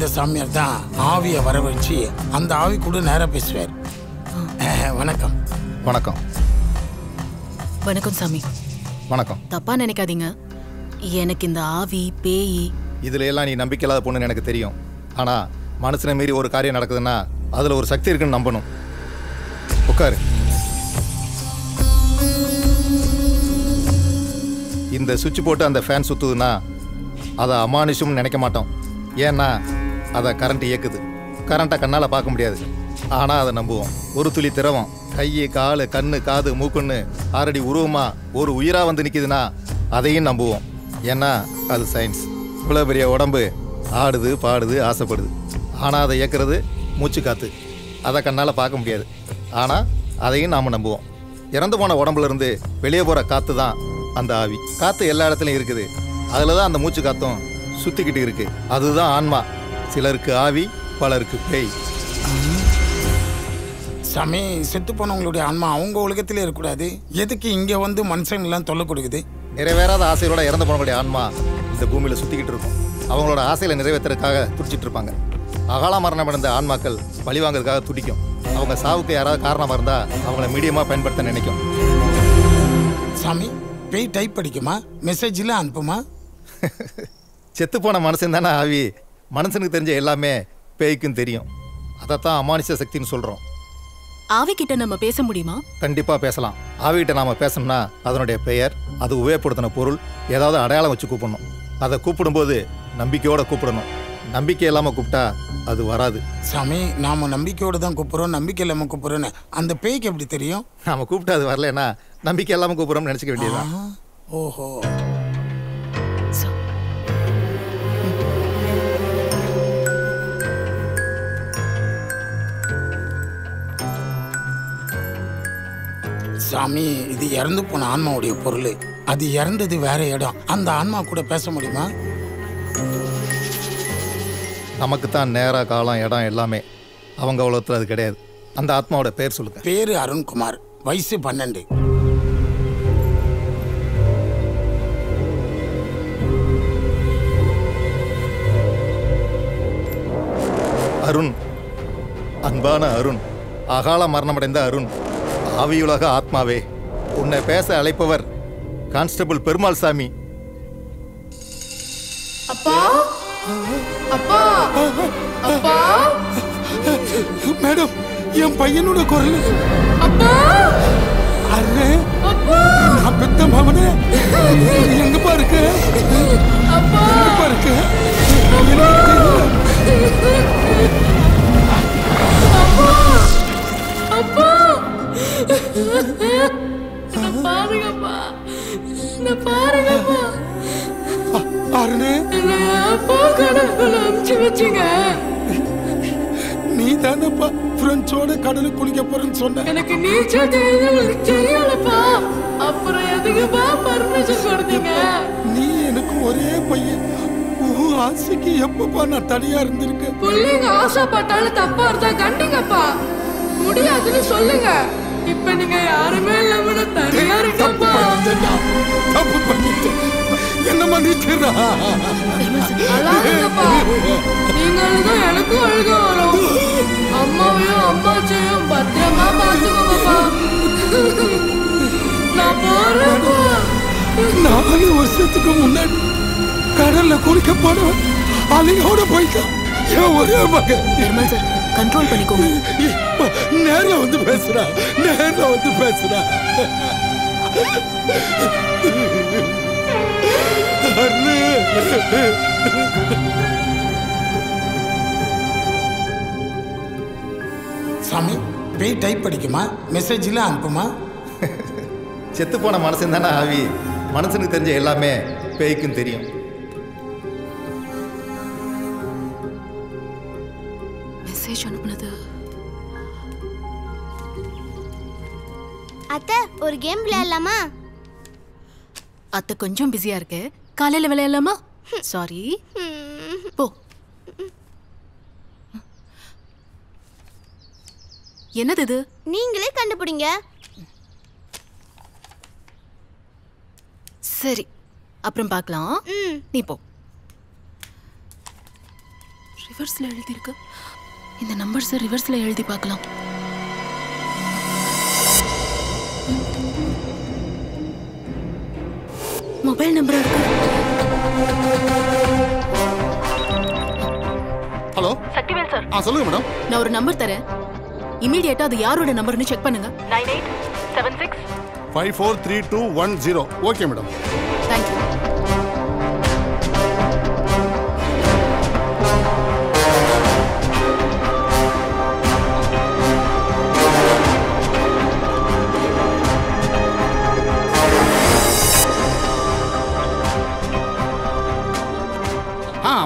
இந்த சாமியார் தான் ஆவியை வர வச்சு அந்த ஆவி கூட நேரா பேசுவார். வணக்கம். வணக்கம். வணக்கம் சாமி. வணக்கம். தப்பா நினைக்காதீங்க. எனக்கு இந்த ஆவி பேய் இதுல எல்லாம் நீ நம்பிக்கை இல்லாத பொண்ணுன்னு எனக்கு தெரியும். ஆனா மனசுல மீறி ஒரு காரியம் நடக்குதுன்னா அதுல ஒரு சக்தி இருக்குன்னு நம்பணும். உட்காரு. இந்த சுவிட்ச் போட்டு அந்த ஃபேன் சுத்துதுன்னா அதை அமானுஷம்னு நினைக்க மாட்டோம். ஏன்னா அதை கரண்ட் இயக்குது. கரண்ட்டை கண்ணால் பார்க்க முடியாது, ஆனால் அதை நம்புவோம். ஒரு துளி திரவம் கை கால் கண்ணு காது மூக்குன்னு 6 அடி உருவமா ஒரு உயிராக வந்து நிற்கிதுன்னா அதையும் நம்புவோம். ஏன்னா அது சயின்ஸ். இவ்வளோ பெரிய உடம்பு ஆடுது பாடுது ஆசைப்படுது, ஆனால் அதை இயக்கிறது மூச்சு காற்று. அதை கண்ணால் பார்க்க முடியாது, ஆனால் அதையும் நாம் நம்புவோம். இறந்து போன உடம்புலேருந்து வெளியே போகிற காற்று தான் அந்த ஆவி. காற்று எல்லா இடத்துலையும் இருக்குது, அதில் தான் அந்த மூச்சு காற்றும் சுற்றிக்கிட்டு இருக்கு. அதுதான் ஆன்மா. சிலருக்கு ஆவி, பலருக்கு பேய். சாமி, செத்து போனவங்களுடைய ஆன்மா அவங்க உலகத்திலே இருக்கக்கூடாது, எதுக்கு இங்கே வந்து மனுஷங்கள்லாம் தொல்லை கொடுக்குது? நிறைவேறாத ஆசைகளோட இறந்து போனவங்களுடைய ஆன்மா இந்த பூமியில் சுற்றிக்கிட்டு இருக்கும். அவங்களோட ஆசைகளை நிறைவேற்றுறதுக்காக துடிச்சிட்டு இருப்பாங்க. அகால மரணம் அடைந்த ஆன்மாக்கள் பழிவாங்கிறதுக்காக துடிக்கும். அவங்க சாவுக்கு யாராவது காரணமாக இருந்தால் அவங்கள மீடியமாக பயன்படுத்த நினைக்கும். சாமி, பேய் டைப் படிக்குமா, மெசேஜில் அனுப்புமா? செத்து போன மனுஷன் தானே ஆவி. மனுஷனுக்கு தெரிஞ்ச எல்லாமே பேய்க்கும் தெரியும். அதைத்தான் அமானுஷ சக்தின்னு சொல்கிறோம். ஆவி கிட்ட நம்ம பேச முடியுமா? கண்டிப்பாக பேசலாம். ஆவிகிட்ட நாம் பேசணும்னா அதனுடைய பெயர், அது உபயோகப்படுத்தின பொருள், ஏதாவது அடையாளம் வச்சு கூப்பிடணும். அதை கூப்பிடும்போது நம்பிக்கையோடு கூப்பிடணும். நம்பிக்கை இல்லாமல் கூப்பிட்டா அது வராது. சாமி, நாம் நம்பிக்கையோடு தான் கூப்பிட்றோம், நம்பிக்கை இல்லாமல் கூப்பிட்றோன்னு அந்த பேய்க்கு எப்படி தெரியும்? நாம் கூப்பிட்டா அது வரலன்னா நம்பிக்கை இல்லாமல் கூப்பிட்றோம்னு நினச்சிக்க வேண்டியதுதான். ஓஹோ. சாமி, இது இறந்து போன ஆன்மாவுடைய பொருள். அது இறந்தது வேற இடம். அந்த ஆன்மா கூட பேச முடியுமா? நமக்கு தான் நேரம் காலம் இடம் எல்லாமே. அவங்க உலகத்தில் அது கிடையாது. அந்த ஆத்மாவோட பேர் சொல்லுங்க. பேரு அருண்குமார், வயசு 12. அருண், அன்பான அருண், அகால மரணமடைந்த அருண், ஆவியுலக ஆத்மாவே, உன்னை பேச அழைப்பவர் கான்ஸ்டபிள் பெருமாள் சாமி. அப்பா, அப்பா, அப்பா. மேடம், என் பையனோட குரல். அப்பா, அரே, அப்பா, நான் பெத்த மாமனே, எங்கப்பா இருக்க? அப்பா, எங்கப்பா இருக்க? அப்பா, பாருங்கப்பா, பாருங்கப்பா. அருணே, அப்பா கடவுள் அமுச்சு வச்சுங்க. நீ தானப்பா ஃப்ரெண்ட்ஸோட கடலுக்கு குளிக்க போறேன்னு சொன்ன. எனக்கு நீச்சல் தெரியலப்பா. அப்புறம் எதுக்குப்பா பர்மிஷன் கொடுத்தீங்க? நீ எனக்கு ஒரே பையன். ஆசைக்கு எப்பப்பா நான் தனியா இருந்திருக்கேன். பிள்ளைங்க ஆசைப்பட்டாலும் தப்பா இருந்தா கண்டிங்கப்பா. முடியாதுன்னு சொல்லுங்க. இப்ப நீங்க யாருமே இல்லாம தனியா இருக்கப்பா. தப்பு பண்ணிட்டேன், என்ன மன்னிச்சிடா. அழாதுங்கப்பா. நீங்க அழுதா எனக்கும் அழுக வரும். அம்மாவையும் அம்மாச்சையும் பத்திரமா பாத்துக்கோங்கப்பா. நான் போறேன்ப்பா. 4 வருஷத்துக்கு முன்னாடி கடல்ல குளிக்க போனவன் அலையோட போயிட்டான். என் ஒரே மகன். சார், கண்ட்ரோல் பண்ணிக்கோங்க. நேர்ல வந்து பேசுறா, நேர்ல வந்து பேசுறா. சாமி, பேய் டைப் படிக்குமா, மெசேஜில் அனுப்புமா? செத்து போன மனுஷன் தானே ஆவி. மனுஷனுக்கு தெரிஞ்ச எல்லாமே பேய்க்கும் தெரியும். மெசேஜ் அனுப்புனது. அத்தை, ஒரு கேம் விளையாடலாமா? அத்தை கொஞ்சம் பிஸியா இருக்கு, காலையில விளையாடலாமா? சாரி, போ. என்னது இது? நீங்களே கண்டுபிடிங்க. சரி, அப்புறம் பார்க்கலாம். நீ போ. ரிவர்ஸ்ல எழுதி இருக்கு. இந்த நம்பர்ஸ் ரிவர்ஸ்ல எழுதி பார்க்கலாம். மொபைல் நம்பர் இருக்கு. Hello Sakthivel sir. சொல்லுங்க மேடம். நான் ஒரு நம்பர் தரேன். இமிடியேட்டா அது யாரோட நம்பர்னு செக் பண்ணுங்க. 9876 543210. Okay madam. Thank you.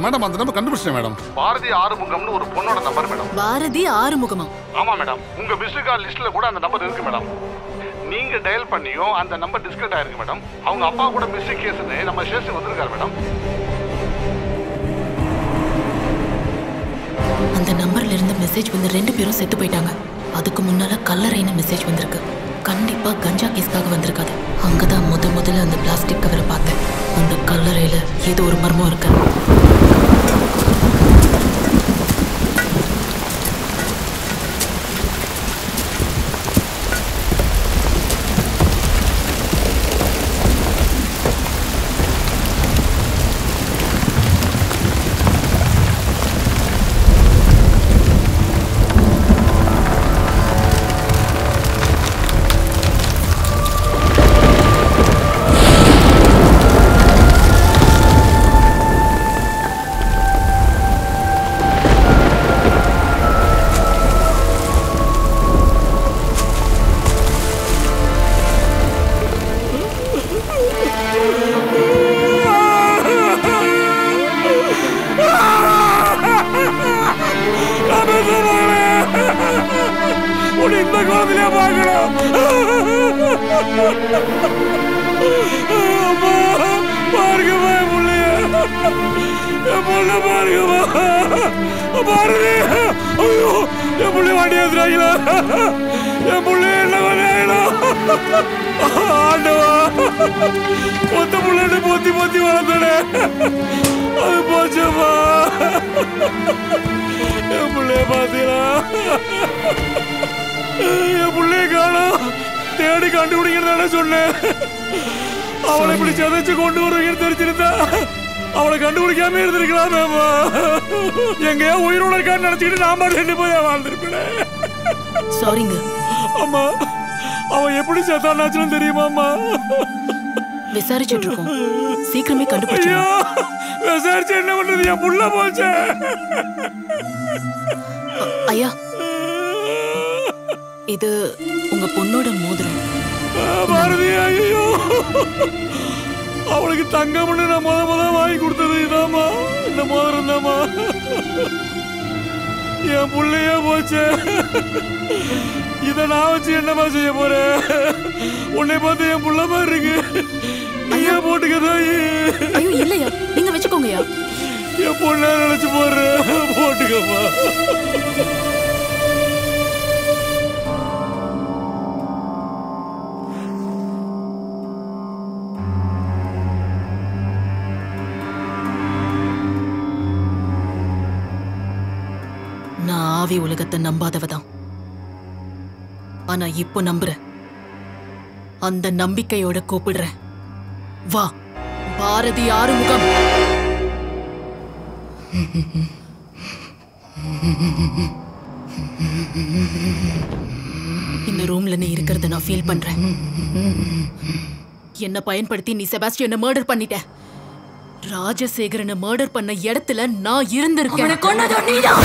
Madam அந்த நம்பர் கண்டுபிடிச்சேன் மேடம். பாரதி ஆறுமுகம்னு ஒரு பொண்ணோட நம்பர் மேடம். பாரதி ஆறுமுகமா? ஆமா மேடம். உங்க மிஸ்டு கால் லிஸ்ட்ல கூட அந்த நம்பர் இருக்கு மேடம். நீங்க டயல் பண்ணியும் அந்த நம்பர் டிஸ்கனெக்ட் ஆயிருக்கு மேடம். அவங்க அப்பா கூட மிஸ்டேக் கேஸ்னு நம்ம ஸ்டேஷன் வந்திருக்காரு மேடம். அந்த நம்பர்ல இருந்து மெசேஜ் வந்து 2 பேரும் செத்து போயிட்டாங்க. அதுக்கு முன்னால கல்லறைன்னு மெசேஜ் வந்திருக்கு. கண்டிப்பா கஞ்சா கேஸ்க்காக வந்திருக்காது. அங்கதான் முதல்ல அந்த பிளாஸ்டிக் கவரை பார்த்தேன். அந்த கல்லறையில ஏதோ ஒரு மர்மம் இருக்கு. தேடி கண்டுபிடிக்கிறதான சொன்னேன். அவளை இப்படி சதைச்சு கொண்டு வருவீங்கன்னு தெரிஞ்சிருந்தா அவளை கண்டுபிடிக்காம இருந்திருக்கலாம். எங்கேயோ உயிரோட இருக்கான்னு நினைச்சுக்கிட்டு நாம 2 போய் வாழ்ந்துருப்பேன். சாரிங்க. அம்மா அவன் எப்படி செத்தானாச்சுன்னு தெரியுமாம்மா? விசாரிச்சுட்டு இருக்கோம். சீக்கிரமே கண்டுபிடிச்சோம். விசாரிச்சு என்ன பண்றது? என் புள்ள போச்சு. ஐயா, இது உங்க பொண்ணோட மோதிரம். பாரதி, ஐயோ அவளுக்கு தங்கம்னு நான் முத வாங்கி கொடுத்தது இதாமா, இந்த மோதிரம் தாமா. என் புள்ளையே போச்சு. இதை நான் வச்சு என்னமா செய்ய போறேன்? உன்னை பார்த்து என் புள்ள மாதிரி இருக்கு. ஐயா போட்டுக்கதா. ஐயோ இல்லையா, நீங்க வச்சுக்கோங்கயா. என் பொண்ணா நினைச்சு போடுறேன். போட்டுக்கம்மா. நான் ஆவி உலகத்தை நம்பாதவதான். ஆனா இப்போ நம்புறேன். அந்த நம்பிக்கையோட கூப்பிடுறேன். வா பாரதி ஆறுமுகம். இந்த ரூம்ல நீ இருக்கிறத நான் ஃபீல் பண்றேன். என்ன பயன்படுத்தி நீ செபாஸ்டியனை மர்டர் பண்ணிட்ட. ராஜசேகரனை மர்டர் பண்ண இடத்துல நான் இருந்திருக்கேன். கொன்னதும் நீதான்.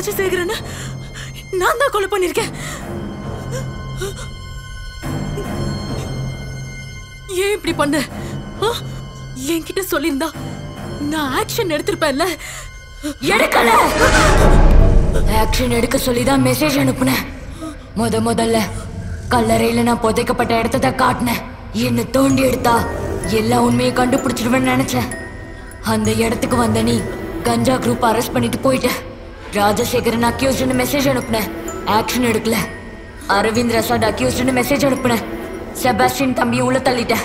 ராஜசேகரன் நான் தான் கொலை பண்ணிருக்கேன். ஏன் இப்படி பண்ண? என்கிட்ட சொல்லியிருந்தா நான் ஆக்ஷன் எடுத்திருப்பேன்ல. எடுக்கல. ஆக்ஷன் எடுக்க சொல்லிதான் மெசேஜ் அனுப்புனேன். முதல்ல கல்லறையில நான் புதைக்கப்பட்ட இடத்த காட்டினேன். என்ன தோண்டி எடுத்தா எல்லா உண்மையை கண்டுபிடிச்சிடுவேன்னு நினைச்சேன். அந்த இடத்துக்கு வந்த நீ கஞ்சா குரூப் அரெஸ்ட் பண்ணிட்டு போயிட்ட. ராஜசேகரன் அக்யூஸ்ட்னு மெசேஜ் அனுப்புனேன். ஆக்ஷன் எடுக்கல. அரவிந்த் ரசாட் அக்யூஸ்ட்னு மெசேஜ் அனுப்புனேன். செபாஸ்டின் தம்பி உள்ள தள்ளிட்ட.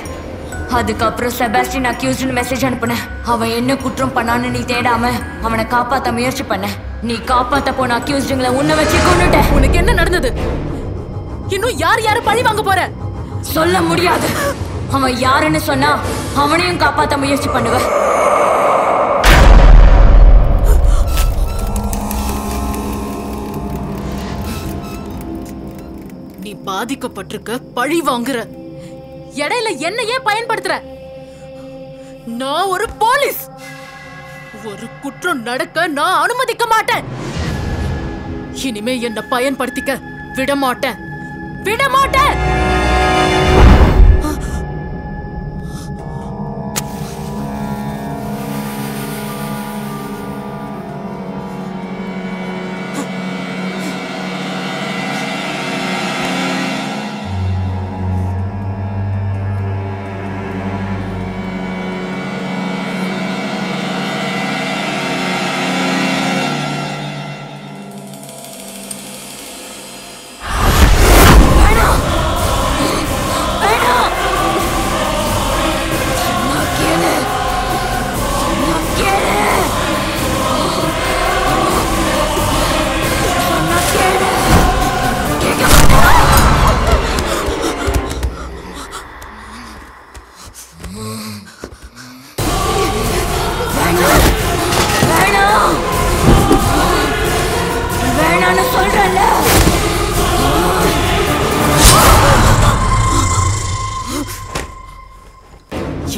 அதுக்கப்புறம் செபாஸ்டின் அக்யூஸ்ட்னு மெசேஜ் அனுப்புனேன். அவன் என்ன குற்றம் பண்ணான்னு நீ தேடாம அவனை காப்பாத்த முயற்சி பண்ண. நீ காப்பாத்த போன அக்யூஸ்டுங்களை உன்னை வச்சு கொன்னுட்ட. உனக்கு என்ன நடந்தது? இன்னும் யாரு பழி வாங்க போற? சொல்ல முடியாது. அவன் யாருன்னு சொன்னா அவனையும் காப்பாத்த முயற்சி பண்ணுவ. நீ பாதிக்கப்பட்டிருக்க, பழி வாங்குற. இடையில என்னையே பயன்படுத்துற. நான் ஒரு போலீஸ். ஒரு குற்றம் நடக்க நான் அனுமதிக்க மாட்டேன். இனிமே என்ன பயன்படுத்திக்க விட மாட்டேன்.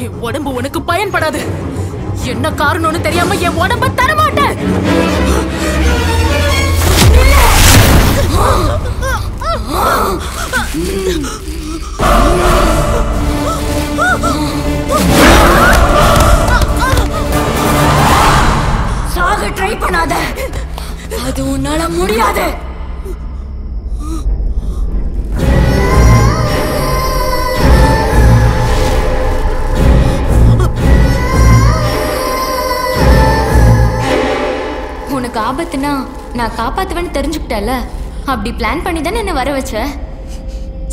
என் உடம்பு உனக்கு பயன்படாது. என்ன காரணம்னு தெரியாம என் உடம்ப தரமாட்டேன். சாக ட்ரை பண்ணாத. அது உன்னால முடியாது. உனக்கு ஆபத்துனா நான் காப்பாத்துவேன்னு தெரிஞ்சுக்கிட்டல. அப்படி பிளான் பண்ணி தானே என்ன வர வச்ச.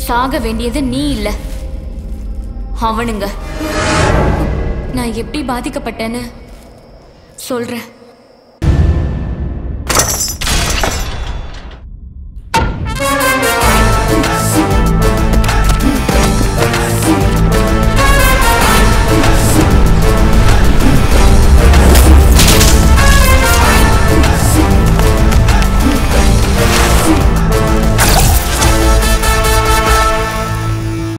சாக வேண்டியது நீ இல்ல, அவனுங்க. நான் எப்படி பாதிக்கப்பட்டேன்னு சொல்றேன்.